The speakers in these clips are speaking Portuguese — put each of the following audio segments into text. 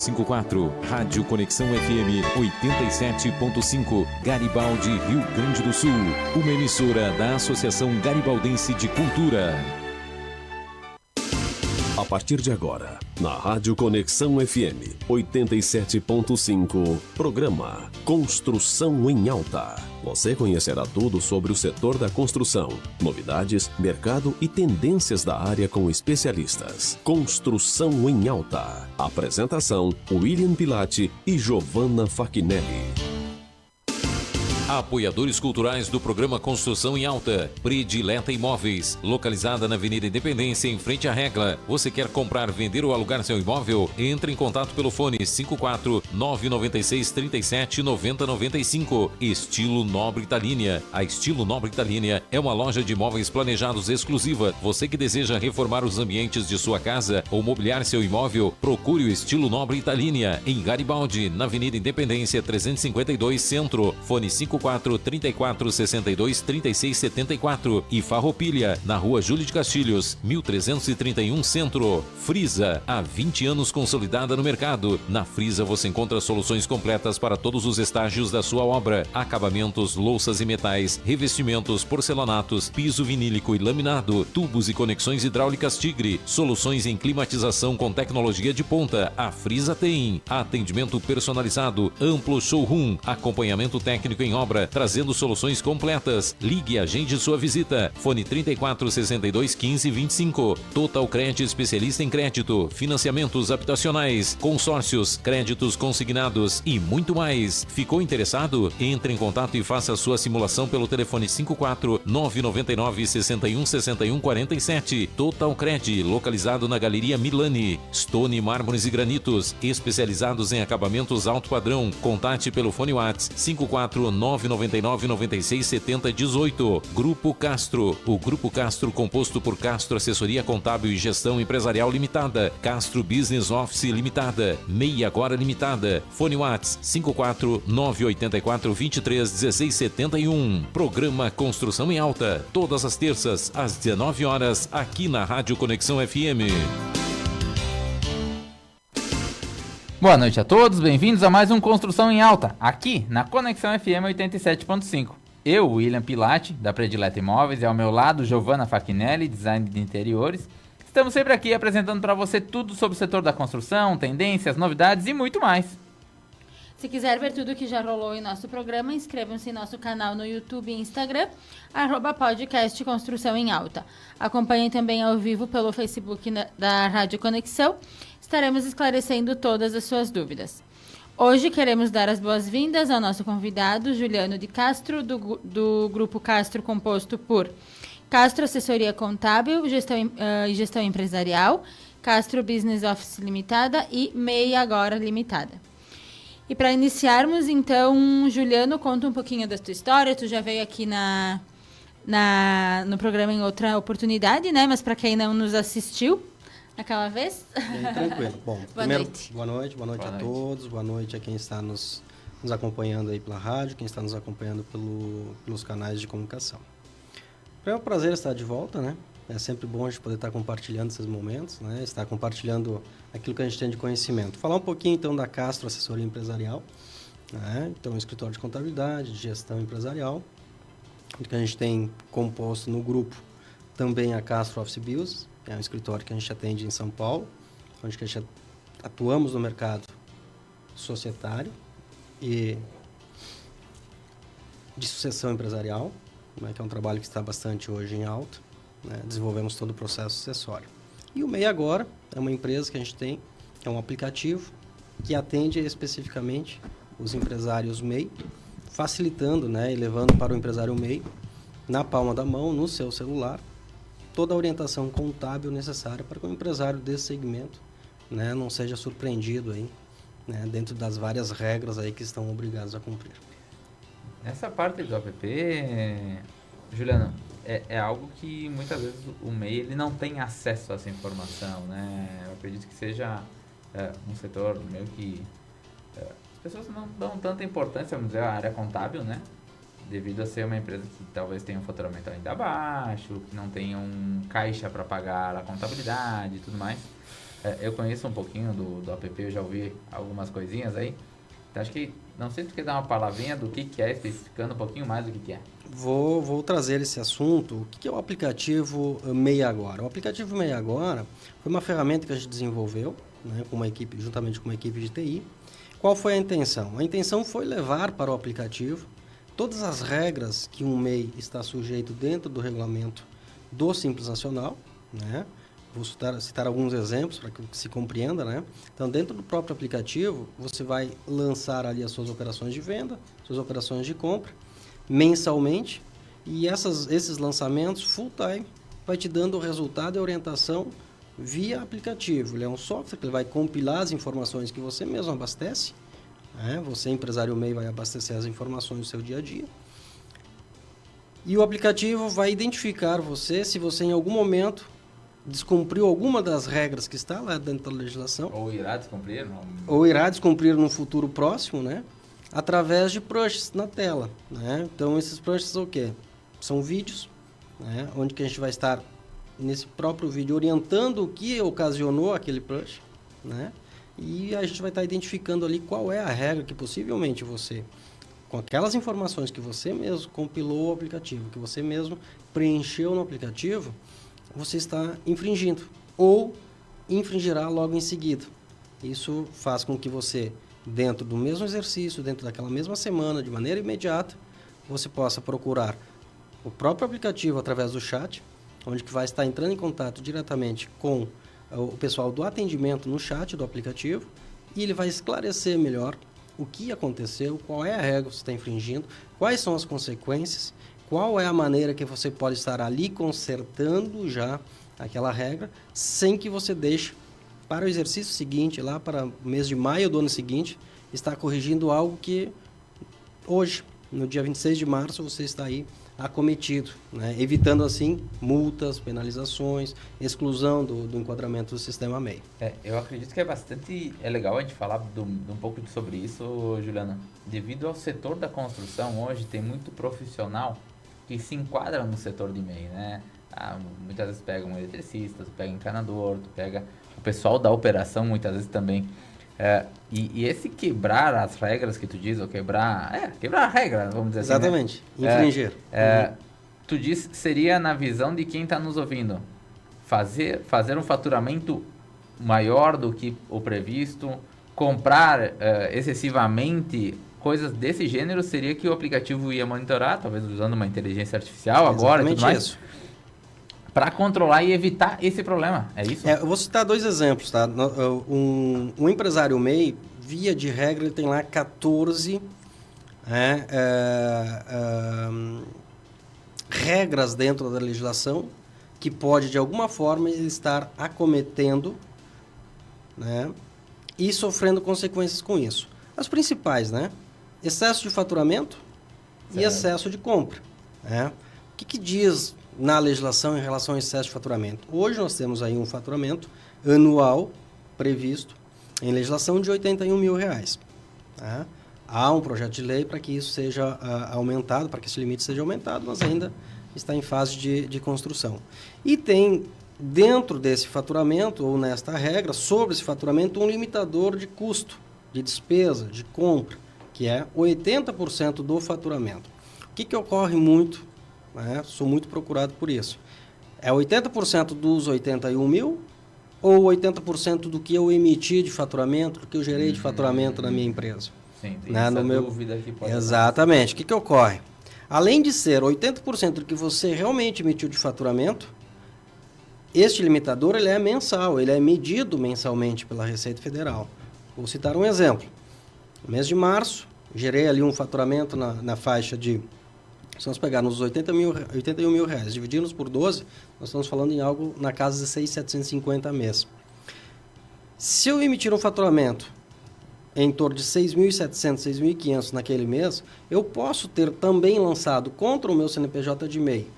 54. Rádio Conexão FM 87.5. Garibaldi, Rio Grande do Sul. Uma emissora da Associação Garibaldense de Cultura. A partir de agora, na Rádio Conexão FM 87.5, programa Construção em Alta. Você conhecerá tudo sobre o setor da construção, novidades, mercado e tendências da área com especialistas. Construção em Alta. Apresentação: William Pilati e Giovanna Fachinelli. Apoiadores culturais do programa Construção em Alta. Predileta Imóveis, localizada na Avenida Independência, em frente à Regla. Você quer comprar, vender ou alugar seu imóvel? Entre em contato pelo fone 54 996 37 90 95. Estilo Nobre Italínia. A Estilo Nobre Italínia é uma loja de imóveis planejados exclusiva. Você que deseja reformar os ambientes de sua casa ou mobiliar seu imóvel, procure o Estilo Nobre Italínia em Garibaldi, na Avenida Independência 352 Centro. Fone 54 34 62 36 74 e Farroupilha, na Rua Júlio de Castilhos, 1331 Centro. Frisa, há 20 anos consolidada no mercado. Na Frisa você encontra soluções completas para todos os estágios da sua obra: acabamentos, louças e metais, revestimentos, porcelanatos, piso vinílico e laminado, tubos e conexões hidráulicas Tigre, soluções em climatização com tecnologia de ponta. A Frisa tem atendimento personalizado, amplo showroom, acompanhamento técnico em obra, trazendo soluções completas. Ligue e agende sua visita. Fone 34 62 15 25. Total Cred, especialista em crédito, financiamentos habitacionais, consórcios, créditos consignados e muito mais. Ficou interessado? Entre em contato e faça a sua simulação pelo telefone 54 999 61 61 47. Total Cred, localizado na Galeria Milani. Stone Mármores e Granitos, especializados em acabamentos alto padrão. Contate pelo fone WhatsApp 54 999 96 70 18. Grupo Castro. O Grupo Castro, composto por Castro Assessoria Contábil e Gestão Empresarial Limitada, Castro Business Office Limitada, MEI Agora Limitada. Fone WhatsApp 54 984 23 16 71. Programa Construção em Alta, todas as terças às 19 horas, aqui na Rádio Conexão FM. Boa noite a todos, bem-vindos a mais um Construção em Alta, aqui na Conexão FM 87.5. Eu, William Pilati, da Predileta Imóveis, e ao meu lado, Giovanna Fachinelli, design de interiores. Estamos sempre aqui apresentando para você tudo sobre o setor da construção, tendências, novidades e muito mais. Se quiser ver tudo que já rolou em nosso programa, inscrevam-se em nosso canal no YouTube e Instagram, @podcast Construção em Alta. Acompanhem também ao vivo pelo Facebook da Rádio Conexão. Estaremos esclarecendo todas as suas dúvidas. Hoje queremos dar as boas-vindas ao nosso convidado, Juliano de Castro, do Grupo Castro, composto por Castro Assessoria Contábil e Gestão Empresarial, Castro Business Office Limitada e MEI Agora Limitada. E para iniciarmos, então, Juliano, conta um pouquinho da tua história. Tu já veio aqui no programa em outra oportunidade, né? Mas para quem não nos assistiu aquela vez... Tranquilo. Bom, boa noite. Boa noite a todos. Boa noite a quem está nos acompanhando aí pela rádio, quem está nos acompanhando pelos canais de comunicação. É um prazer estar de volta, né? É sempre bom a gente poder estar compartilhando esses momentos, né? Estar compartilhando aquilo que a gente tem de conhecimento. Falar um pouquinho, então, da Castro Assessoria Empresarial, né? Então, um escritório de contabilidade, de gestão empresarial, que a gente tem composto no grupo também a Castro Office Bills, que é um escritório que a gente atende em São Paulo, onde que a gente atuamos no mercado societário e de sucessão empresarial, né? Que é um trabalho que está bastante hoje em alta. Né? Desenvolvemos todo o processo sucessório. E o MEI Agora é uma empresa que a gente tem, é um aplicativo que atende especificamente os empresários MEI, facilitando, né, e levando para o empresário MEI, na palma da mão, no seu celular, toda a orientação contábil necessária para que o empresário desse segmento, né, não seja surpreendido aí, né, dentro das várias regras aí que estão obrigados a cumprir. Essa parte do app, Juliano, é algo que muitas vezes o MEI ele não tem acesso a essa informação, né? Eu acredito que seja um setor meio que as pessoas não dão tanta importância, vamos dizer, à área contábil, né? Devido a ser uma empresa que talvez tenha um faturamento ainda baixo, que não tenha um caixa para pagar a contabilidade e tudo mais. Eu conheço um pouquinho do app, eu já ouvi algumas coisinhas aí. Então, acho que, não sei se tu quer dar uma palavrinha do que é, especificando um pouquinho mais do que é. Vou trazer esse assunto. O que é o aplicativo MEI Agora? O aplicativo MEI Agora foi uma ferramenta que a gente desenvolveu, né, juntamente com uma equipe de TI. Qual foi a intenção? A intenção foi levar para o aplicativo todas as regras que um MEI está sujeito dentro do regulamento do Simples Nacional, né? Vou citar alguns exemplos para que se compreenda, né? Então, dentro do próprio aplicativo, você vai lançar ali as suas operações de venda, suas operações de compra, mensalmente, e esses lançamentos full time vai te dando o resultado e orientação via aplicativo. Ele é um software que ele vai compilar as informações que você mesmo abastece, né? Você, empresário MEI, vai abastecer as informações do seu dia a dia. E o aplicativo vai identificar você se você em algum momento descumpriu alguma das regras que está lá dentro da legislação. Ou irá descumprir. Ou irá descumprir no futuro próximo, né? Através de pushes na tela, né? Então, esses pushes são o quê? São vídeos, né? Onde que a gente vai estar, nesse próprio vídeo, orientando o que ocasionou aquele push, né? E a gente vai estar identificando ali qual é a regra que possivelmente você, com aquelas informações que você mesmo compilou o aplicativo, que você mesmo preencheu no aplicativo, você está infringindo ou infringirá logo em seguida. Isso faz com que você, dentro do mesmo exercício, dentro daquela mesma semana, de maneira imediata, você possa procurar o próprio aplicativo através do chat, onde que vai estar entrando em contato diretamente com o pessoal do atendimento no chat do aplicativo, e ele vai esclarecer melhor o que aconteceu, qual é a regra que você está infringindo, quais são as consequências, qual é a maneira que você pode estar ali consertando já aquela regra, sem que você deixe para o exercício seguinte, lá para o mês de maio do ano seguinte, estar corrigindo algo que hoje, no dia 26 de março, você está aí acometido, né? Evitando assim multas, penalizações, exclusão do enquadramento do sistema MEI. Eu acredito que é legal a gente falar um pouco sobre isso, Juliana. Devido ao setor da construção, hoje tem muito profissional que se enquadra no setor de MEI, né? Muitas vezes pega um eletricista, pega um encanador, pega o pessoal da operação, muitas vezes também. E esse quebrar as regras que tu diz, ou quebrar a regra, vamos dizer Exatamente, assim, né? infringir. Tu diz que seria na visão de quem está nos ouvindo, fazer um faturamento maior do que o previsto, comprar excessivamente coisas desse gênero, seria que o aplicativo ia monitorar, talvez usando uma inteligência artificial agora e tudo mais. Isso. Para controlar e evitar esse problema, é isso? Eu vou citar dois exemplos, tá? Um empresário MEI, via de regra, ele tem lá 14 regras dentro da legislação que pode, de alguma forma, ele estar acometendo, né? E sofrendo consequências com isso. As principais, né? Excesso de faturamento e excesso de compra. Né? O que diz na legislação em relação ao excesso de faturamento? Hoje nós temos aí um faturamento anual previsto em legislação de R$81 mil. Tá? Há um projeto de lei para que isso seja aumentado, para que esse limite seja aumentado, mas ainda está em fase de construção. E tem, dentro desse faturamento, ou nesta regra, sobre esse faturamento, um limitador de custo, de despesa, de compra, que é 80% do faturamento. O que ocorre muito, né? Sou muito procurado por isso. É 80% dos 81 mil ou 80% do que eu emiti de faturamento, do que eu gerei de faturamento na minha empresa? Sim, tem né? essa dúvida que pode Exatamente. O que ocorre? Além de ser 80% do que você realmente emitiu de faturamento, este limitador ele é mensal, ele é medido mensalmente pela Receita Federal. Vou citar um exemplo. No mês de março, gerei ali um faturamento na faixa de... Se nós pegarmos os 81 mil reais, dividirmos por 12, nós estamos falando em algo na casa de 6.750 mês. Se eu emitir um faturamento em torno de 6.700, 6.500 naquele mês, eu posso ter também lançado contra o meu CNPJ de MEI,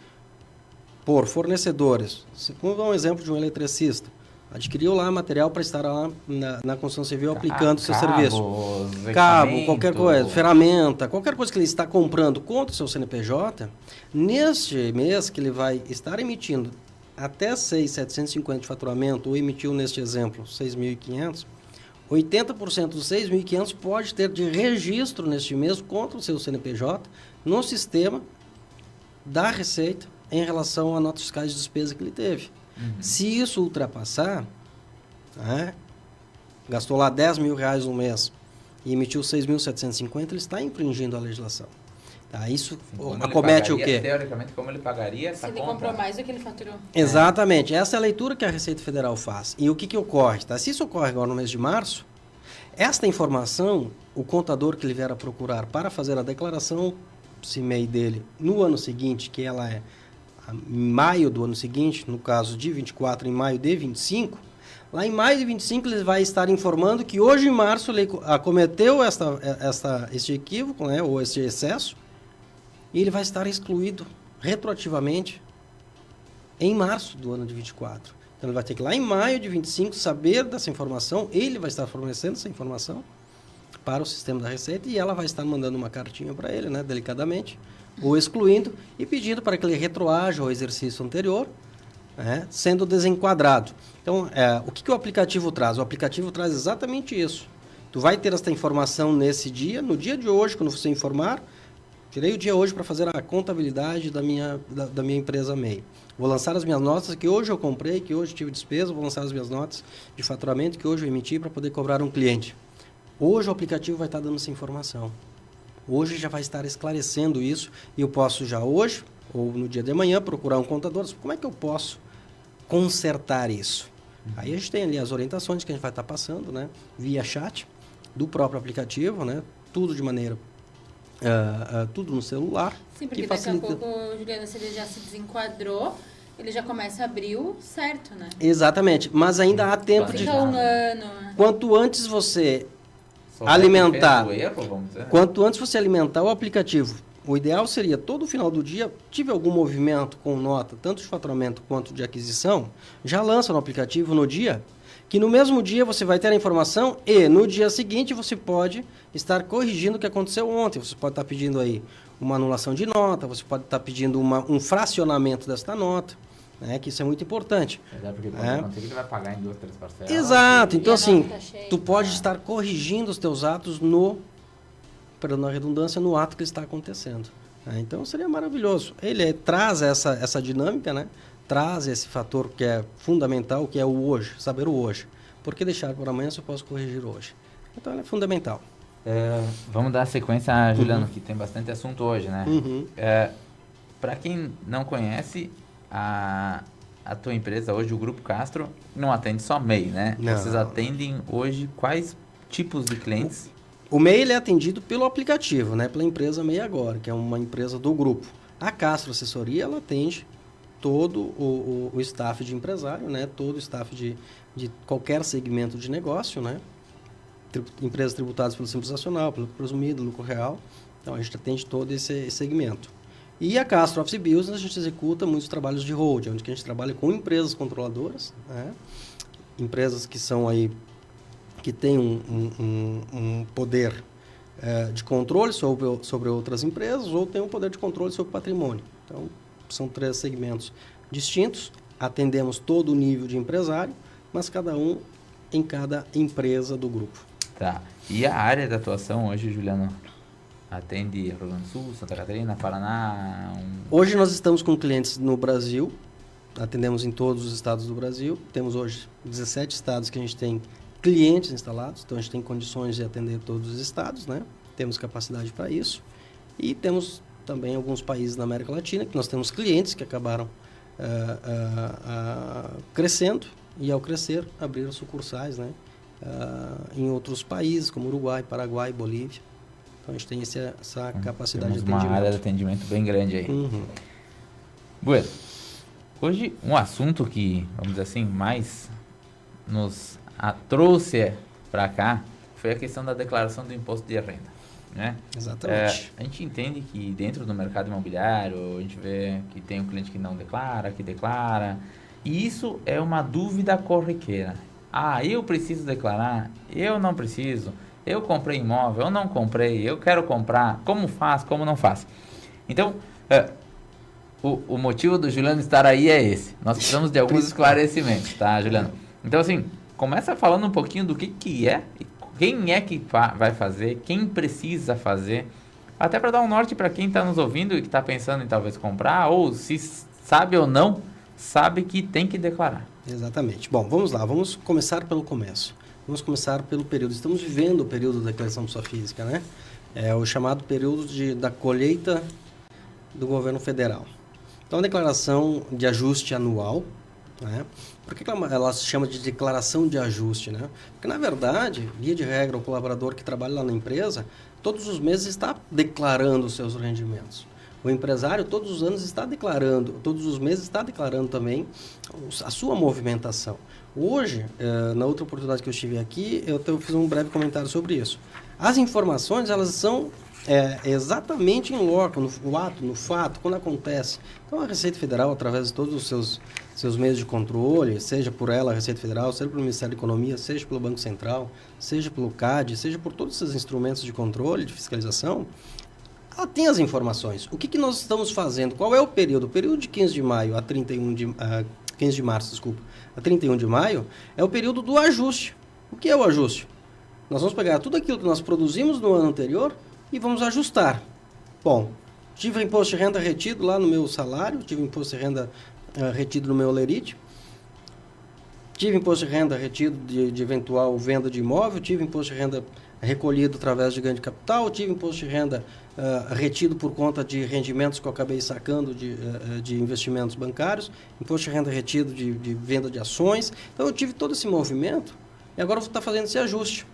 por fornecedores. Vamos dar um exemplo de um eletricista. Adquiriu lá material para estar lá na construção civil aplicando o seu serviço. Cabo, qualquer coisa, ferramenta, qualquer coisa que ele está comprando contra o seu CNPJ, neste mês que ele vai estar emitindo até 6.750 de faturamento, ou emitiu neste exemplo 6.500, 80% dos 6.500 pode ter de registro neste mês contra o seu CNPJ no sistema da Receita em relação a notas fiscais de despesa que ele teve. Se isso ultrapassar, né, gastou lá R$10.000 no mês e emitiu 6.750, ele está infringindo a legislação. Tá, isso acomete o quê? Teoricamente, como ele pagaria essa Se ele conta? comprou mais do que ele faturou. Exatamente. Essa é a leitura que a Receita Federal faz. E o que ocorre? Tá? Se isso ocorre agora no mês de março, esta informação, o contador que ele vier a procurar para fazer a declaração CIMEI dele no ano seguinte, que ela é em maio do ano seguinte, no caso de 24, em maio de 25, lá em maio de 25 ele vai estar informando que hoje em março ele cometeu este equívoco, né, ou este excesso, e ele vai estar excluído retroativamente em março do ano de 24. Então ele vai ter que lá em maio de 25 saber dessa informação, ele vai estar fornecendo essa informação para o sistema da Receita e ela vai estar mandando uma cartinha para ele, né, delicadamente, ou excluindo e pedindo para que ele retroaja ao exercício anterior, né, sendo desenquadrado. Então, o que o aplicativo traz? O aplicativo traz exatamente isso. Tu vai ter esta informação nesse dia, no dia de hoje, quando você informar, tirei o dia hoje para fazer a contabilidade da minha empresa MEI. Vou lançar as minhas notas que hoje eu comprei, que hoje tive despesa, vou lançar as minhas notas de faturamento que hoje eu emiti para poder cobrar um cliente. Hoje o aplicativo vai estar dando essa informação. Hoje já vai estar esclarecendo isso e eu posso já hoje, ou no dia de manhã, procurar um contador. Como é que eu posso consertar isso? Aí a gente tem ali as orientações que a gente vai estar passando, né, via chat do próprio aplicativo, né, tudo de maneira... tudo no celular. Sim, porque daqui a pouco, Juliana, se ele já se desenquadrou, ele já começa a abrir o certo, né? Exatamente, mas ainda há tempo de... Fica um ano. Quanto antes você alimentar... Quanto antes você alimentar o aplicativo, o ideal seria, todo final do dia, tive algum movimento com nota, tanto de faturamento quanto de aquisição, já lança no aplicativo no dia, que no mesmo dia você vai ter a informação e no dia seguinte você pode estar corrigindo o que aconteceu ontem. Você pode estar pedindo aí uma anulação de nota, você pode estar pedindo um fracionamento desta nota, né, que isso é muito importante. Porque ele vai pagar em 2, 3 parcelas. Exato. Então, assim, cheia, tu pode estar corrigindo os teus atos perdão a redundância, no ato que está acontecendo. Então, seria maravilhoso. Ele traz essa dinâmica, né? Traz esse fator que é fundamental, que é o hoje, saber o hoje. Por que deixar para amanhã se eu posso corrigir hoje? Então, ele é fundamental. Vamos dar sequência, Juliano, que tem bastante assunto hoje, né? Para quem não conhece, a tua empresa hoje, o Grupo Castro, não atende só MEI, né? Não. Vocês atendem hoje quais tipos de clientes? O MEI ele é atendido pelo aplicativo, né? Pela empresa MEI Agora, que é uma empresa do grupo. A Castro Assessoria, ela atende todo o staff de empresário, né? Todo o staff de qualquer segmento de negócio, né? Empresas tributadas pelo Simples Nacional, pelo presumido, lucro real. Então, a gente atende todo esse segmento. E a Castro Office Business, a gente executa muitos trabalhos de hold, onde a gente trabalha com empresas controladoras, né? Empresas que são aí, que têm um poder de controle sobre outras empresas, ou tem um poder de controle sobre o patrimônio. Então, são 3 segmentos distintos, atendemos todo o nível de empresário, mas cada um em cada empresa do grupo. Tá. E a área de atuação hoje, Juliano? Atende Rio Grande do Sul, Santa Catarina, Paraná? Hoje nós estamos com clientes no Brasil, atendemos em todos os estados do Brasil. Temos hoje 17 estados que a gente tem clientes instalados, então a gente tem condições de atender todos os estados, né? Temos capacidade para isso. E temos também alguns países na América Latina que nós temos clientes que acabaram crescendo e, ao crescer, abriram sucursais, né? Em outros países como Uruguai, Paraguai, Bolívia. Então a gente tem essa capacidade Temos de atendimento. uma área de atendimento bem grande aí. Uhum. Bueno, hoje um assunto que, vamos dizer assim, mais nos trouxe para cá foi a questão da declaração do imposto de renda, né? Exatamente. A gente entende que dentro do mercado imobiliário a gente vê que tem um cliente que não declara, que declara, e isso é uma dúvida corriqueira. Eu preciso declarar, eu não preciso, eu comprei imóvel, eu não comprei, eu quero comprar, como faz, como não faz. Então, o motivo do Juliano estar aí é esse. Nós precisamos de alguns esclarecimentos, tá, Juliano? Então, assim, começa falando um pouquinho do que é, quem é que vai fazer, quem precisa fazer, até para dar um norte para quem está nos ouvindo e que está pensando em talvez comprar, ou se sabe ou não, sabe que tem que declarar. Exatamente. Bom, vamos lá, vamos começar pelo começo. Vamos começar pelo período. Estamos vivendo o período da declaração de pessoa física, né? É o chamado período da colheita do governo federal. Então, a declaração de ajuste anual, né? Por que ela se chama de declaração de ajuste, né? Porque, na verdade, via de regra, o colaborador que trabalha lá na empresa, todos os meses está declarando os seus rendimentos. O empresário, todos os anos, está declarando, todos os meses está declarando também a sua movimentação. Hoje, na outra oportunidade que eu estive aqui, eu fiz um breve comentário sobre isso. As informações, elas são exatamente em loco, no ato, no fato, quando acontece. Então, a Receita Federal, através de todos os seus meios de controle, seja por ela, a Receita Federal, seja pelo Ministério da Economia, seja pelo Banco Central, seja pelo CAD, seja por todos esses instrumentos de controle, de fiscalização, ela tem as informações. O que nós estamos fazendo? Qual é o período? O período de 15 de maio a 15 de março, desculpa, a 31 de maio, é o período do ajuste. O que é o ajuste? Nós vamos pegar tudo aquilo que nós produzimos no ano anterior e vamos ajustar. Bom, tive imposto de renda retido lá no meu salário, tive imposto de renda retido no meu lerite, tive imposto de renda retido de eventual venda de imóvel, tive imposto de renda recolhido através de ganho de capital, tive imposto de renda retido por conta de rendimentos que eu acabei sacando de investimentos bancários, imposto de renda retido de venda de ações. Então, eu tive todo esse movimento e agora eu vou estar fazendo esse ajuste.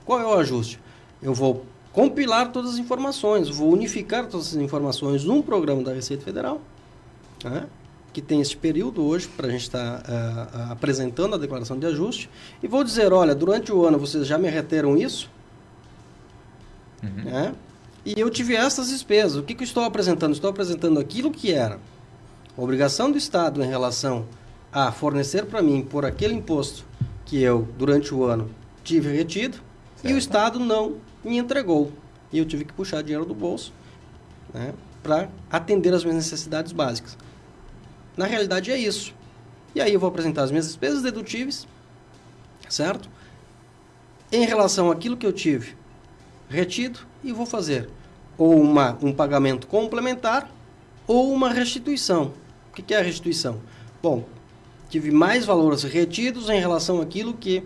Qual é o ajuste? Eu vou compilar todas as informações, vou unificar todas as informações num programa da Receita Federal, né, que tem esse período hoje para a gente estar apresentando a declaração de ajuste, e vou dizer, olha, durante o ano vocês já me reteram isso, né, e eu tive essas despesas. O que eu estou apresentando? Estou apresentando aquilo que era a obrigação do Estado em relação a fornecer para mim por aquele imposto que eu, durante o ano, tive retido, certo, e o Estado não me entregou. E eu tive que puxar dinheiro do bolso, né, para atender as minhas necessidades básicas. Na realidade é isso. E aí eu vou apresentar as minhas despesas dedutíveis, certo? Em relação àquilo que eu tive retido, e vou fazer ou um pagamento complementar ou uma restituição. O que é a restituição? Bom, tive mais valores retidos em relação àquilo que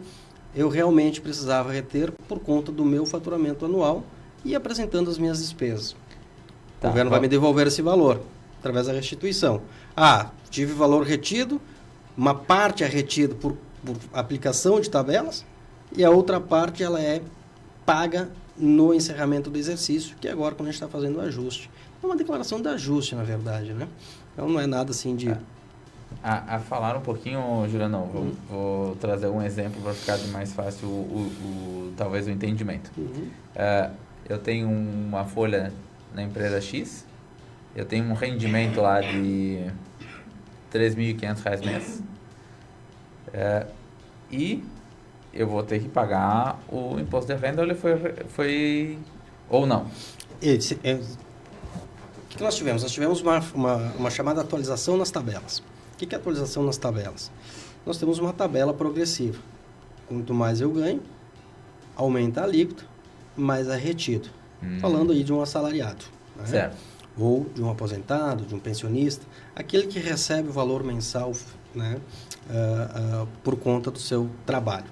eu realmente precisava reter por conta do meu faturamento anual e apresentando as minhas despesas. O governo vai me devolver esse valor através da restituição. Tive valor retido, uma parte é retida por aplicação de tabelas e a outra parte ela é paga no encerramento do exercício, que é agora quando a gente está fazendo o ajuste. É uma declaração de ajuste, na verdade, né? Então não é nada assim de... A falar um pouquinho, Juliano, vou trazer um exemplo para ficar mais fácil talvez o entendimento. Eu tenho uma folha na empresa X, eu tenho um rendimento lá de R$3.500 mês, e eu vou ter que pagar o imposto de renda, ou ele foi ou não? O que nós tivemos? Nós tivemos uma chamada atualização nas tabelas. O que é atualização nas tabelas? Nós temos uma tabela progressiva. Quanto mais eu ganho, aumenta a alíquota, mais é retido. Falando aí de um assalariado, né? Certo. Ou de um aposentado, de um pensionista, aquele que recebe o valor mensal, né, por conta do seu trabalho.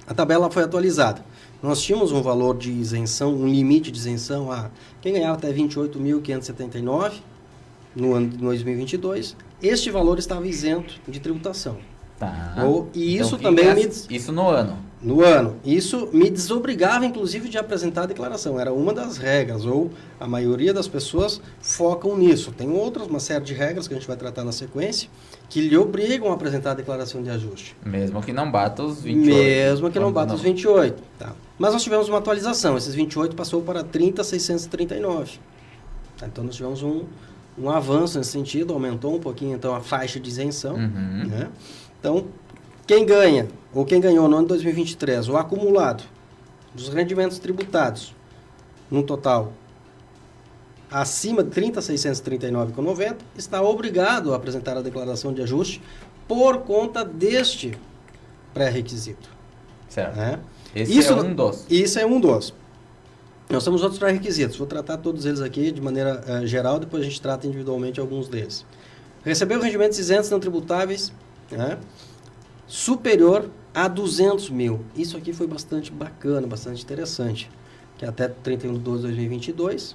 A tabela foi atualizada. Nós tínhamos um valor de isenção, um limite de isenção a quem ganhava até 28.579 no ano de 2022. Este valor estava isento de tributação. Tá. E isso então, também... Isso no ano? No ano. Isso me desobrigava, inclusive, de apresentar a declaração. Era uma das regras, ou a maioria das pessoas focam nisso. Tem uma série de regras que a gente vai tratar na sequência, que lhe obrigam a apresentar a declaração de ajuste. Mesmo que não bata os 28. Mesmo que não bata os 28. Tá. Mas nós tivemos uma atualização. Esses 28 passou para 30.639. Então, nós tivemos um avanço nesse sentido, aumentou um pouquinho então a faixa de isenção. Né? Então, quem ganha, ou quem ganhou no ano de 2023, o acumulado dos rendimentos tributados, no total acima de 30.639,90 está obrigado a apresentar a declaração de ajuste por conta deste pré-requisito. Certo. Né? Esse é um dos. Isso é um dos. Nós temos outros pré-requisitos. Vou tratar todos eles aqui de maneira geral, depois a gente trata individualmente alguns deles. Recebeu rendimentos isentos não tributáveis, né? Superior a 200 mil. Isso aqui foi bastante bacana, bastante interessante. Que até 31/12/2022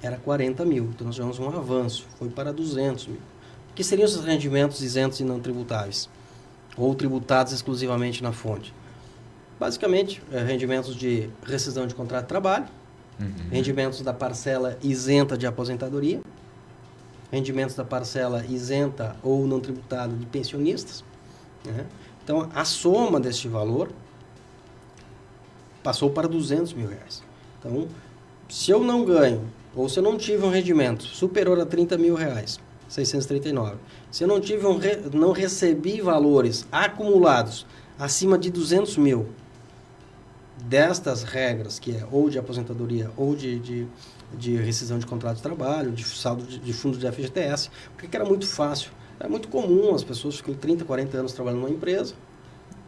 era 40 mil. Então nós tivemos um avanço, foi para 200 mil. O que seriam esses rendimentos isentos e não tributáveis? Ou tributados exclusivamente na fonte? Basicamente, rendimentos de rescisão de contrato de trabalho, rendimentos da parcela isenta de aposentadoria, rendimentos da parcela isenta ou não tributada de pensionistas. Né? Então, a soma deste valor passou para 200 mil reais. Então, se eu não ganho, ou se eu não tive um rendimento superior a 30 mil reais, 639, se eu não tive não recebi valores acumulados acima de 200 mil destas regras, que é ou de aposentadoria ou de rescisão de contrato de trabalho, de saldo de fundo de FGTS, porque era muito fácil. Era muito comum as pessoas ficarem 30, 40 anos trabalhando numa empresa.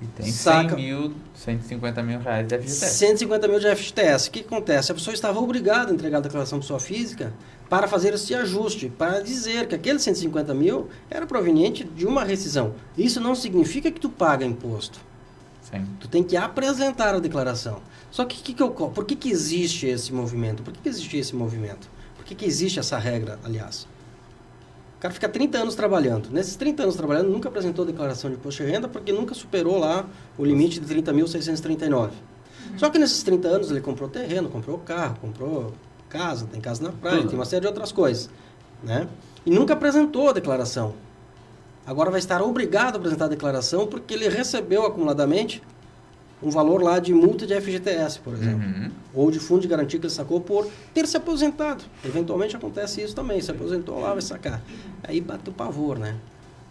E tem 100 mil, 150 mil reais de FGTS. 150 mil de FGTS. O que acontece? A pessoa estava obrigada a entregar a declaração de pessoa física para fazer esse ajuste, para dizer que aqueles 150 mil era proveniente de uma rescisão. Isso não significa que tu paga imposto. Sim. Tu tem que apresentar a declaração. Só que por que existe esse movimento? Por que existe esse movimento? Por que existe essa regra, aliás? O cara fica 30 anos trabalhando. Nesses 30 anos trabalhando, nunca apresentou declaração de imposto de renda porque nunca superou lá o limite de 30.639. Só que nesses 30 anos ele comprou terreno, comprou carro, comprou casa, tem casa na praia, tem uma série de outras coisas. Né? E nunca apresentou a declaração. Agora vai estar obrigado a apresentar a declaração porque ele recebeu acumuladamente um valor lá de multa de FGTS, por exemplo. Ou de fundo de garantia que ele sacou por ter se aposentado. Eventualmente acontece isso também. Se aposentou lá, vai sacar. Aí bate o pavor, né?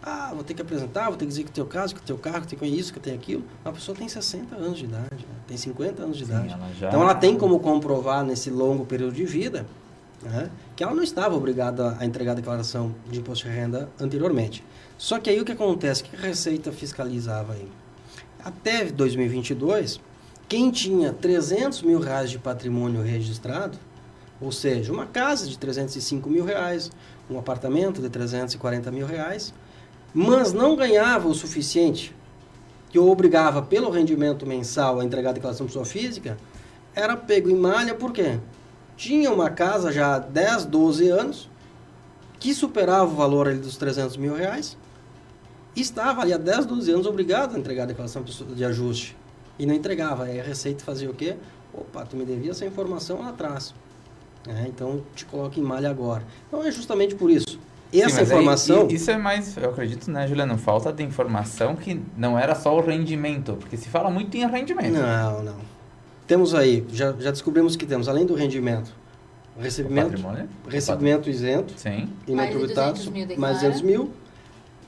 Ah, vou ter que apresentar, vou ter que dizer que tem o caso, que tem o carro, que tem isso, que tem aquilo. A pessoa tem 60 anos de idade, né? Tem 50 anos de idade. Então ela tem como comprovar nesse longo período de vida, né, que ela não estava obrigada a entregar a declaração de imposto de renda anteriormente. Só que aí o que acontece? O que a Receita fiscalizava aí? Até 2022, quem tinha 300 mil reais de patrimônio registrado, ou seja, uma casa de 305 mil reais, um apartamento de 340 mil reais, mas não ganhava o suficiente que o obrigava pelo rendimento mensal a entregar a declaração de pessoa física, era pego em malha por quê? Tinha uma casa já há 10, 12 anos, que superava o valor ali dos 300 mil reais, e estava ali há 10, 12 anos obrigado a entregar a declaração de ajuste. E não entregava. Aí a Receita fazia o quê? Opa, tu me devia essa informação lá atrás. Então, te coloca em malha agora. Então, é justamente por isso. Essa informação... Isso é mais, eu acredito, né, Juliano? Falta de informação que não era só o rendimento. Porque se fala muito em rendimento. Não. Temos aí, já descobrimos que temos, além do rendimento, recebimento isento. Sim. E não tributado, mais 200 mil. mil.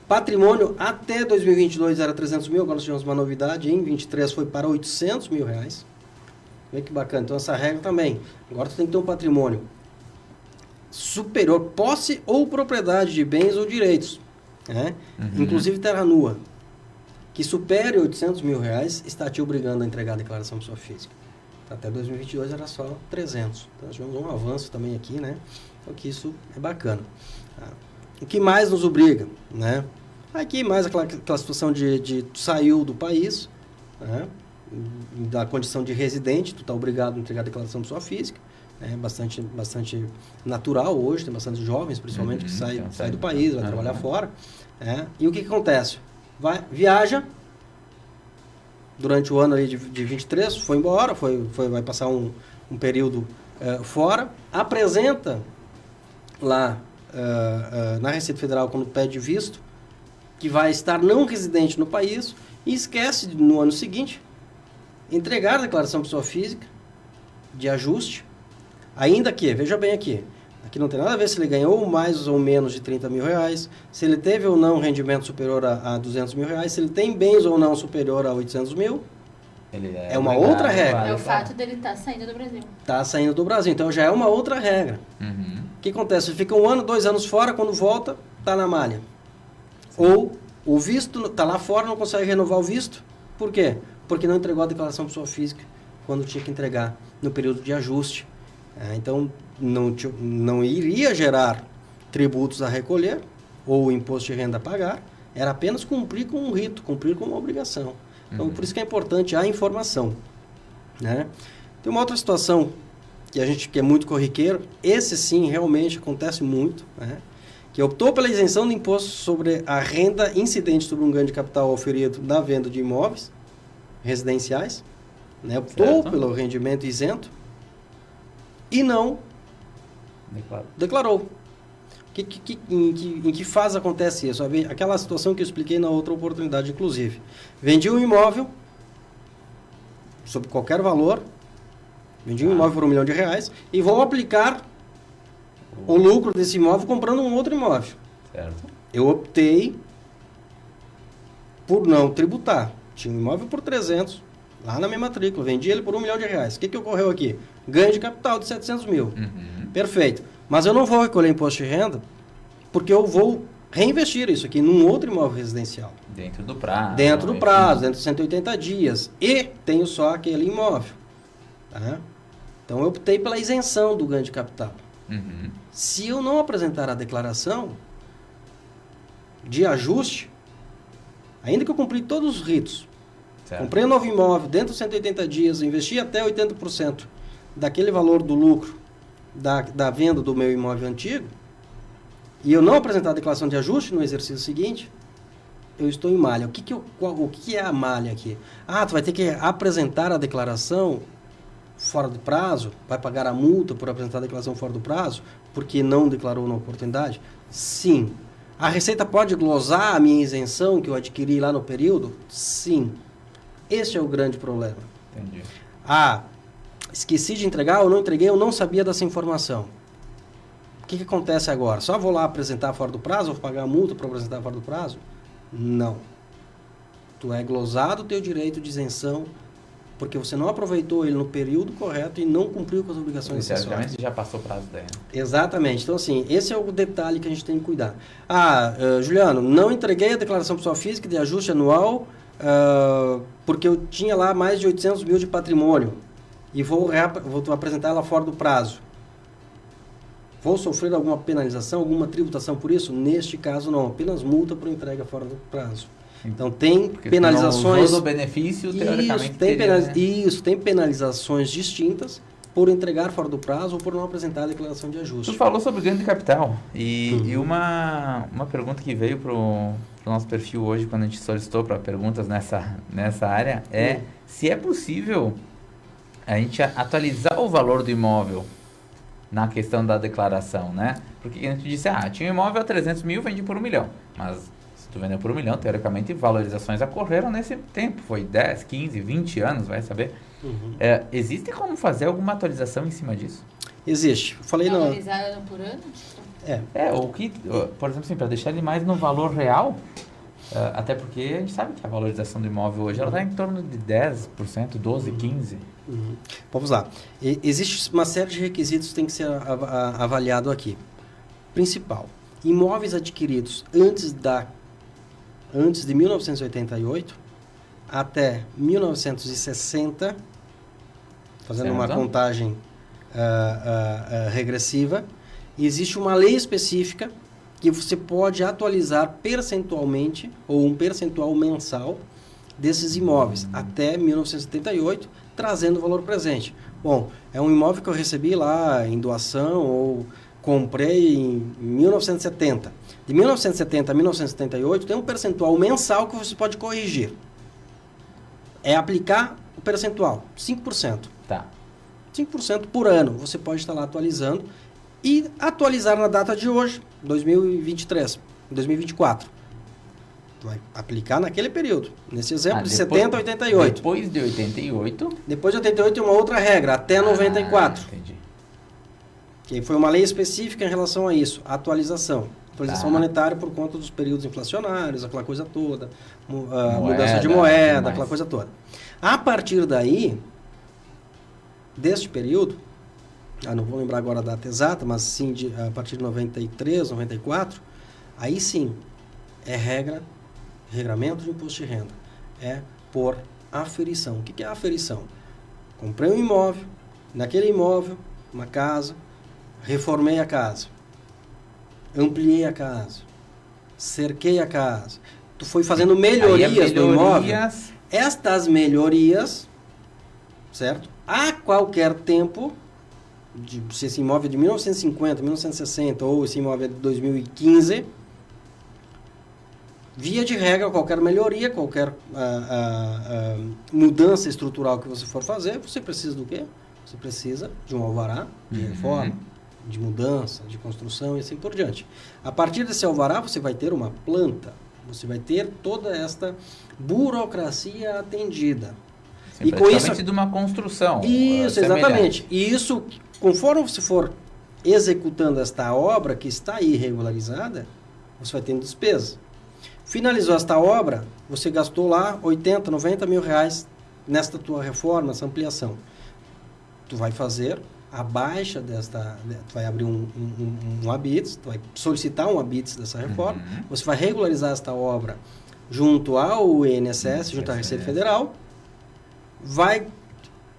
Patrimônio até 2022 era 300 mil, agora nós tivemos uma novidade, em 23 foi para 800 mil reais. Vê que bacana, então essa regra também. Agora tu tem que ter um patrimônio superior, posse ou propriedade de bens ou direitos, né? Inclusive terra nua, que supere 800 mil reais, está te obrigando a entregar a declaração de pessoa física. Até 2022 era só 300. Então nós tivemos um avanço também aqui, né? Então que isso é bacana. O que mais nos obriga, né? Aqui mais aquela situação de saiu do país, né? Da condição de residente, tu está obrigado a entregar a declaração de pessoa física, é bastante natural hoje, tem bastante jovens, principalmente, que saem do país, vai trabalhar fora, e o que acontece? Viaja, durante o ano aí de 23, foi embora, vai passar um período fora, apresenta lá na Receita Federal, quando pede visto, que vai estar não residente no país, e esquece no ano seguinte entregar a declaração de pessoa física de ajuste, ainda que, veja bem aqui não tem nada a ver se ele ganhou mais ou menos de 30 mil reais, se ele teve ou não rendimento superior a 200 mil reais, se ele tem bens ou não superior a 800 mil, é uma outra regra. É o fato dele estar saindo do Brasil. Está saindo do Brasil, então já é uma outra regra. O que acontece? Ele fica 1 ano, 2 anos fora, quando volta, está na malha. Ou o visto está lá fora, não consegue renovar o visto. Por quê? Porque não entregou a declaração de pessoa física quando tinha que entregar no período de ajuste. Então, não iria gerar tributos a recolher ou imposto de renda a pagar, era apenas cumprir com um rito, cumprir com uma obrigação. Então, por isso que é importante a informação. Né? Tem uma outra situação que é muito corriqueiro, esse sim realmente acontece muito, né? Que optou pela isenção do imposto sobre a renda incidente sobre um ganho de capital oferido na venda de imóveis residenciais, né? Optou pelo rendimento isento e não declarou. Em que fase acontece isso? Aquela situação que eu expliquei na outra oportunidade, inclusive. Vendi um imóvel sob qualquer valor, vendi um imóvel por R$1 milhão e vou aplicar o lucro desse imóvel comprando um outro imóvel. Certo. Eu optei por não tributar. Tinha um imóvel por 300, lá na minha matrícula, vendi ele por R$1 milhão. O que ocorreu aqui? Ganho de capital de 700 mil. Perfeito. Mas eu não vou recolher imposto de renda, porque eu vou reinvestir isso aqui num outro imóvel residencial. Dentro do prazo. Dentro do prazo, dentro de 180 dias. E tenho só aquele imóvel. Tá? Então, eu optei pela isenção do ganho de capital. Se eu não apresentar a declaração de ajuste, ainda que eu cumpri todos os ritos, comprei um novo imóvel, dentro de 180 dias, investi até 80% daquele valor do lucro da venda do meu imóvel antigo, e eu não apresentar a declaração de ajuste no exercício seguinte, eu estou em malha. O que é a malha aqui? Tu vai ter que apresentar a declaração fora do prazo, vai pagar a multa por apresentar a declaração fora do prazo, porque não declarou na oportunidade? Sim. A Receita pode glosar a minha isenção que eu adquiri lá no período? Sim. Esse é o grande problema. Entendi. Esqueci de entregar, ou não entreguei, eu não sabia dessa informação. O que acontece agora? Só vou lá apresentar fora do prazo, ou pagar a multa para apresentar fora do prazo? Não. Tu é glosado o teu direito de isenção, porque você não aproveitou ele no período correto e não cumpriu com as obrigações acessórias. Já passou o prazo daí. Exatamente. Então, assim, esse é o detalhe que a gente tem que cuidar. Juliano, não entreguei a declaração pessoal física de ajuste anual porque eu tinha lá mais de 800 mil de patrimônio e vou apresentar ela fora do prazo. Vou sofrer alguma penalização, alguma tributação por isso? Neste caso, não. Apenas multa por entrega fora do prazo. Então, tem penalizações... Todo o benefício, teoricamente, tem penalizações distintas por entregar fora do prazo ou por não apresentar a declaração de ajuste. Tu falou sobre ganho de capital. E uma pergunta que veio para o nosso perfil hoje, quando a gente solicitou para perguntas nessa área, é se é possível a gente atualizar o valor do imóvel na questão da declaração, né? Porque a gente disse, tinha um imóvel a 300 mil, vendi por R$1 milhão. Mas se tu vendeu por R$1 milhão, teoricamente, valorizações ocorreram nesse tempo. Foi 10, 15, 20 anos, vai saber. Existe como fazer alguma atualização em cima disso? Existe. Falei valorizar ano por ano? Por exemplo, assim, para deixar ele mais no valor real, até porque a gente sabe que a valorização do imóvel hoje ela está em torno de 10%, 12%, 15%. Vamos lá. Existe uma série de requisitos que tem que ser avaliado aqui. Principal, imóveis adquiridos antes de 1988 até 1960, fazendo uma contagem regressiva, existe uma lei específica que você pode atualizar percentualmente ou um percentual mensal desses imóveis até 1978, trazendo o valor presente. Bom, é um imóvel que eu recebi lá em doação ou comprei em 1970. De 1970 a 1978 tem um percentual mensal que você pode corrigir. É aplicar o percentual, 5%. Tá. 5% por ano você pode estar lá atualizando e atualizar na data de hoje, 2023, 2024. Tu vai aplicar naquele período. Nesse exemplo, de 70 a 88. Depois de 88? Depois de 88 tem uma outra regra, até 94. Entendi. Que foi uma lei específica em relação a isso, a atualização. Atualização monetária por conta dos períodos inflacionários, aquela coisa toda, mudança de moeda, aquela coisa toda. A partir daí, deste período, não vou lembrar agora a data exata, mas sim a partir de 93, 94, aí sim é regramento de imposto de renda, é por aferição. O que é aferição? Comprei um imóvel, naquele imóvel, uma casa, reformei a casa, ampliei a casa, cerquei a casa, tu foi fazendo melhorias do imóvel. Estas melhorias, certo? A qualquer tempo, se esse imóvel é de 1950, 1960 ou esse imóvel é de 2015, via de regra, qualquer melhoria, qualquer mudança estrutural que você for fazer, você precisa do quê? Você precisa de um alvará de reforma, de mudança, de construção e assim por diante. A partir desse alvará, você vai ter uma planta, você vai ter toda esta burocracia atendida. E com isso de uma construção. Isso, exatamente. E isso, conforme você for executando esta obra que está aí regularizada, você vai tendo despesa. Finalizou esta obra, você gastou lá 80, 90 mil reais nesta tua reforma, essa ampliação. Tu vai fazer a baixa desta, tu vai abrir um habites, tu vai solicitar um habites dessa reforma, você vai regularizar esta obra junto ao INSS, junto à Receita Federal, vai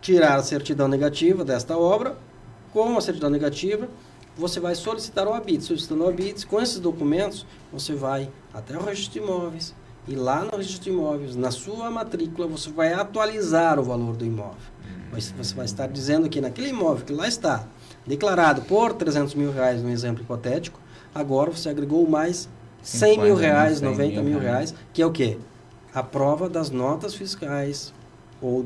tirar a certidão negativa desta obra, com a certidão negativa, você vai solicitar o habites. Solicitando o habites, com esses documentos, você vai até o registro de imóveis, e lá no registro de imóveis, na sua matrícula, você vai atualizar o valor do imóvel. Você vai estar dizendo que naquele imóvel que lá está declarado por 300 mil reais, no exemplo hipotético, agora você agregou mais 100 mil reais, 90 mil reais, que é o quê? A prova das notas fiscais, ou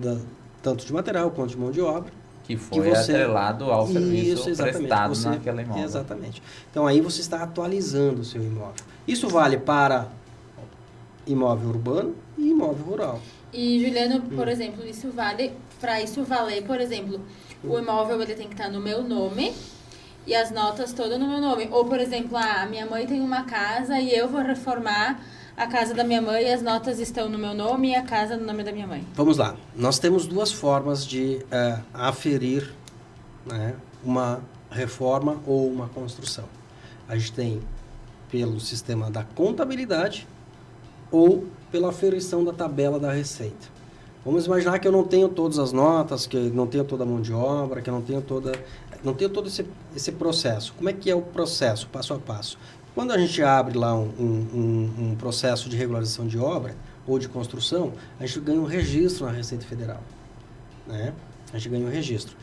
tanto de material quanto de mão de obra. Que foi atrelado ao serviço prestado naquela imóvel. Exatamente. Então, aí você está atualizando o seu imóvel. Isso vale para imóvel urbano e imóvel rural. E, Juliano, por exemplo, para isso valer, por exemplo, o imóvel ele tem que estar no meu nome e as notas todas no meu nome. Ou, por exemplo, a minha mãe tem uma casa e eu vou reformar a casa da minha mãe e as notas estão no meu nome e a casa no nome da minha mãe. Vamos lá. Nós temos duas formas de aferir, né, uma reforma ou uma construção. A gente tem pelo sistema da contabilidade ou pela aferição da tabela da receita. Vamos imaginar que eu não tenho todas as notas, que eu não tenho toda a mão de obra, que eu não tenho todo esse processo. Como é que é o processo, passo a passo? Quando a gente abre lá um processo de regularização de obra ou de construção, a gente ganha um registro na Receita Federal, né? A gente ganha um registro.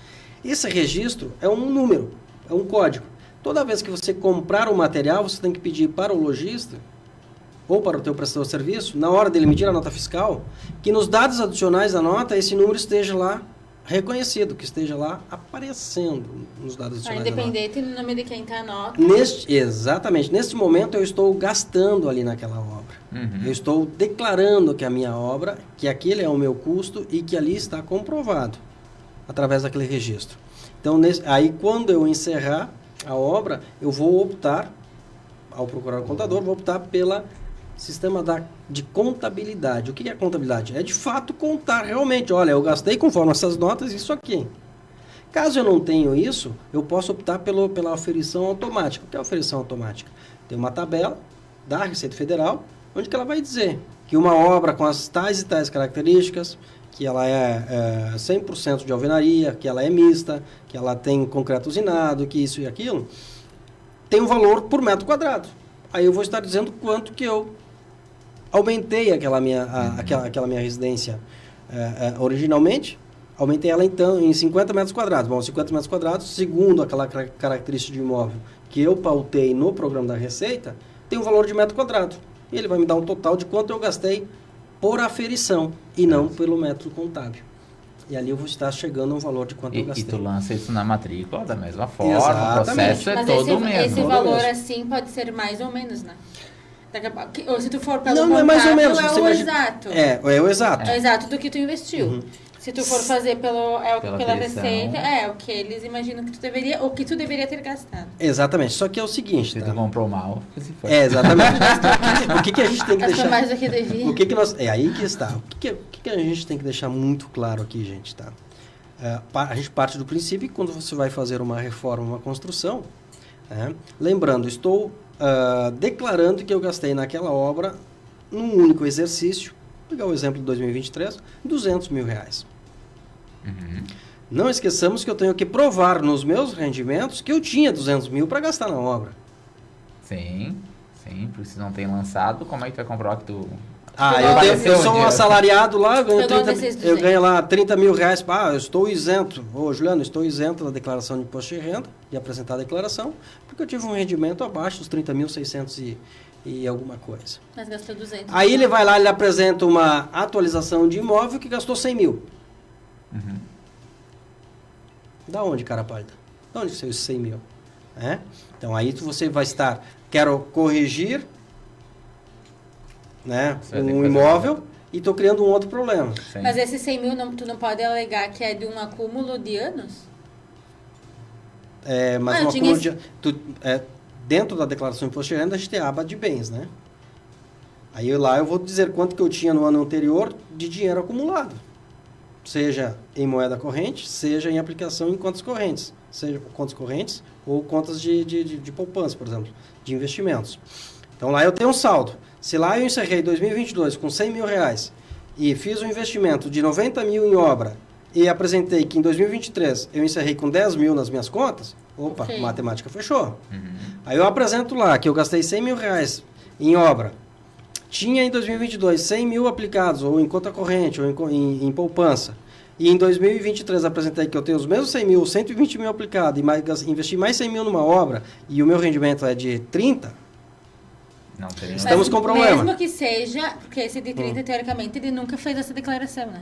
Esse registro é um número, é um código. Toda vez que você comprar um material, você tem que pedir para o lojista ou para o teu prestador de serviço, na hora dele emitir a nota fiscal, que nos dados adicionais da nota, esse número esteja lá reconhecido, que esteja lá aparecendo nos dados adicionais independente do nome de quem está a nota. Exatamente. Neste momento, eu estou gastando ali naquela obra. Eu estou declarando que a minha obra, que aquele é o meu custo e que ali está comprovado através daquele registro. Então, aí quando eu encerrar a obra, eu vou optar, ao procurar o contador, vou optar pela sistema de contabilidade. O que é contabilidade? É de fato contar realmente. Olha, eu gastei conforme essas notas isso aqui. Caso eu não tenha isso, eu posso optar pela aferição automática. O que é a aferição automática? Tem uma tabela da Receita Federal, onde que ela vai dizer que uma obra com as tais e tais características, que ela é 100% de alvenaria, que ela é mista, que ela tem concreto usinado, que isso e aquilo, tem um valor por metro quadrado. Aí eu vou estar dizendo quanto que eu aumentei aquela minha residência originalmente, aumentei ela então em 50 metros quadrados. Bom, 50 metros quadrados, segundo aquela característica de imóvel que eu pautei no programa da Receita, tem um valor de metro quadrado. E ele vai me dar um total de quanto eu gastei por aferição e não pelo método contábil. E ali eu vou estar chegando a um valor de quanto eu gastei. E tu lança isso na matrícula da mesma forma. Exatamente. O processo é todo o mesmo. Esse valor assim pode ser mais ou menos, né? Ou se tu for pelo não é mais ou menos. É o exato. É o exato. É o exato do que tu investiu. Se tu for fazer pela receita, o que eles imaginam que tu deveria, ou que tu deveria ter gastado. Exatamente. Só que é o seguinte, se tu comprou mal, se foi. Exatamente. O que a gente tem que deixar... mais do que devia. É aí que está. O que a gente tem que deixar muito claro aqui, gente, tá? a gente parte do princípio que quando você vai fazer uma reforma, uma construção, lembrando, estou declarando que eu gastei naquela obra, num único exercício, vou pegar o exemplo de 2023, R$200 mil. Uhum. Não esqueçamos que eu tenho que provar nos meus rendimentos que eu tinha 200 mil para gastar na obra. Sim, porque se não tem lançado, como é que tu vai comprovar que tu... Eu sou um assalariado lá, eu ganho lá R$30 mil. Eu estou isento. Juliano, estou isento da declaração de imposto de renda, de apresentar a declaração, porque eu tive um rendimento abaixo dos 30.600 e alguma coisa. Mas gastou 200. Aí ele vai lá, ele apresenta uma atualização de imóvel que gastou 100 mil. Uhum. Da onde, cara pálida? Da onde saiu esses 100 mil? Então aí você vai estar, quero corrigir, um imóvel e estou criando um outro problema. Sim. Mas esses 100 mil, tu não pode alegar que é de um acúmulo de anos? Mas um acúmulo dentro da declaração de imposto de renda, a gente tem a aba de bens, né? Aí lá eu vou dizer quanto que eu tinha no ano anterior de dinheiro acumulado. Seja em moeda corrente, seja em aplicação em contas correntes. Seja contas correntes ou contas de poupança, por exemplo, de investimentos. Então lá eu tenho um saldo. Se lá eu encerrei 2022 com 100 mil reais e fiz um investimento de 90 mil em obra e apresentei que em 2023 eu encerrei com 10 mil nas minhas contas, Okay. Matemática fechou. Uhum. Aí eu apresento lá que eu gastei 100 mil reais em obra. Tinha em 2022 100 mil aplicados, ou em conta corrente, ou em poupança. E em 2023 apresentei que eu tenho os mesmos 100 mil, 120 mil aplicados, e investi mais 100 mil numa obra, e o meu rendimento é de 30, Não teria. estamos com problema. Mesmo que seja, porque esse de 30, teoricamente, ele nunca fez essa declaração, né?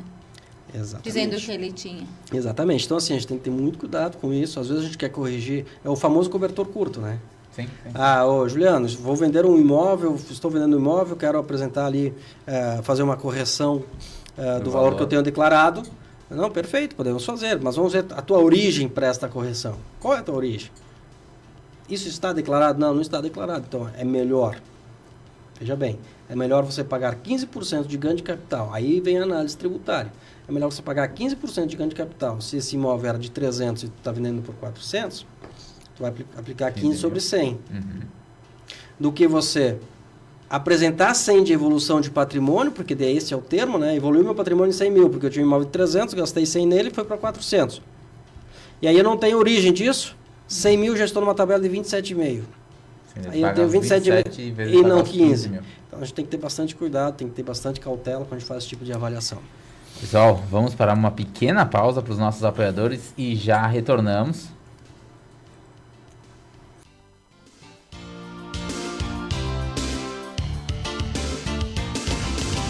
Exatamente. Dizendo que ele tinha. Exatamente. Então, assim, a gente tem que ter muito cuidado com isso. Às vezes a gente quer corrigir. É o famoso cobertor curto, né? Sim. Juliano, vou vender um imóvel, estou vendendo um imóvel, quero apresentar ali, fazer uma correção do valor que eu tenho declarado. Não, perfeito, podemos fazer, mas vamos ver a tua origem para esta correção. Qual é a tua origem? Isso está declarado? Não, não está declarado. Então, é melhor. Veja bem, é melhor você pagar 15% de ganho de capital. Aí vem a análise tributária. É melhor você pagar 15% de ganho de capital. Se esse imóvel era de 300 e tu está vendendo por 400, tu vai aplicar 15 sobre 100. Uhum. Do que você apresentar 100 de evolução de patrimônio, porque esse é o termo, né? Evoluiu meu patrimônio em 100 mil, porque eu tinha um imóvel de 300, gastei 100 nele e foi para 400. E aí eu não tenho origem disso. 100 mil já estou numa tabela de 27,5. Aí eu tenho 27,5 e não 15. Então a gente tem que ter bastante cuidado, tem que ter bastante cautela quando a gente faz esse tipo de avaliação. Pessoal, vamos para uma pequena pausa para os nossos apoiadores e já retornamos.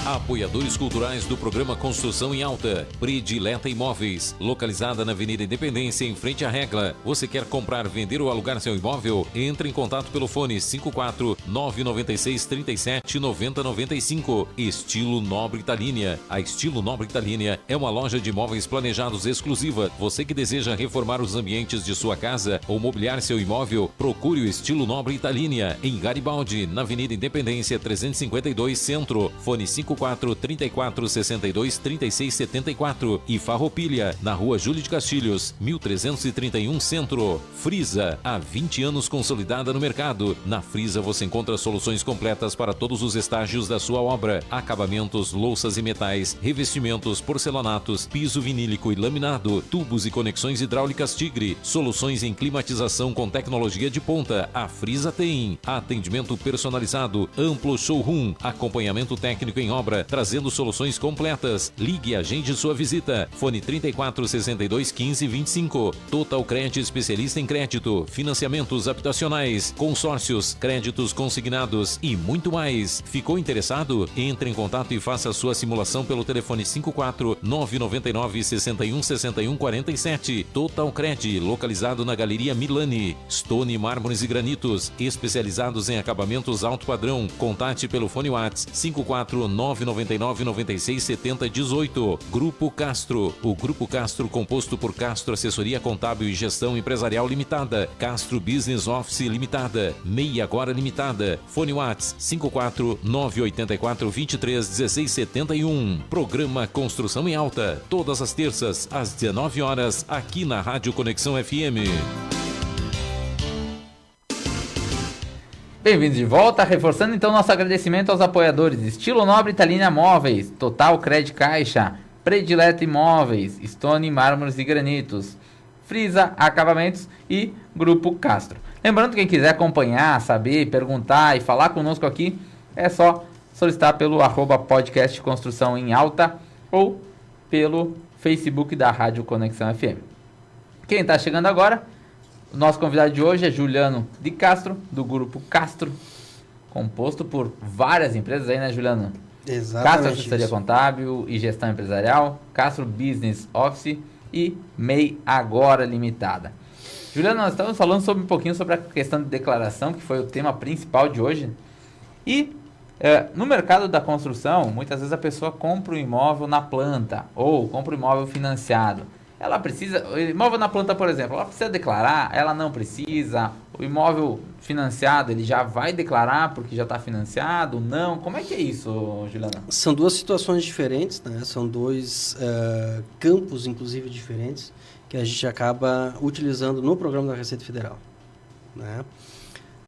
Apoiadores culturais do programa Construção em Alta. Predileta Imóveis, localizada na Avenida Independência, em frente à Regla. Você quer comprar, vender ou alugar seu imóvel? Entre em contato pelo fone 54-996-37-9095. Estilo Nobre Italínia. A Estilo Nobre Italínia é uma loja de imóveis planejados exclusiva. Você que deseja reformar os ambientes de sua casa ou mobiliar seu imóvel, procure o Estilo Nobre Italínia, em Garibaldi, na Avenida Independência 352 Centro. Fone 54-34-62-3674 e Farroupilha, na Rua Júlio de Castilhos, 1331 Centro. Frisa, há 20 anos consolidada no mercado. Na Frisa você encontra soluções completas para todos os estágios da sua obra: acabamentos, louças e metais, revestimentos, porcelanatos, piso vinílico e laminado, tubos e conexões hidráulicas Tigre, soluções em climatização com tecnologia de ponta. A Frisa tem atendimento personalizado, amplo showroom, acompanhamento técnico em obra, trazendo soluções completas. Ligue e agende sua visita. Fone 34-62-15-25. Total Cred, especialista em crédito, financiamentos habitacionais, consórcios, créditos consignados e muito mais. Ficou interessado? Entre em contato e faça sua simulação pelo telefone 54-999-61-61-47. Total Cred, localizado na Galeria Milani. Stone Mármores e Granitos, especializados em acabamentos alto padrão. Contate pelo fone WhatsApp 54-999 999 96 70 18. Grupo Castro. O Grupo Castro, composto por Castro Assessoria Contábil e Gestão Empresarial Limitada, Castro Business Office Limitada, MEI Agora Limitada. Fone Whats 54 984 23 16 71. Programa Construção em Alta, todas as terças às 19 horas, aqui na Rádio Conexão FM. Bem-vindos de volta, reforçando então nosso agradecimento aos apoiadores Estilo Nobre Italina Móveis, Total Cred Caixa, Predileta Imóveis, Stone Mármores e Granitos, Frisa Acabamentos e Grupo Castro. Lembrando que quem quiser acompanhar, saber, perguntar e falar conosco aqui, é só solicitar pelo @podcast Construção em Alta ou pelo Facebook da Rádio Conexão FM. Quem está chegando agora, o nosso convidado de hoje é Juliano de Castro, do Grupo Castro, composto por várias empresas aí, né, Juliano? Exatamente. Castro Assessoria Contábil e Gestão Empresarial, Castro Business Office e MEI Agora Limitada. Juliano, nós estamos falando um pouquinho sobre a questão de declaração, que foi o tema principal de hoje. E no mercado da construção, muitas vezes a pessoa compra um imóvel na planta ou compra um imóvel financiado. Ela precisa, o imóvel na planta, por exemplo, ela precisa declarar, ela não precisa. O imóvel financiado, ele já vai declarar porque já está financiado? Não? Como é que é isso, Juliana? São duas situações diferentes, né? São dois campos, inclusive, diferentes, que a gente acaba utilizando no programa da Receita Federal, né?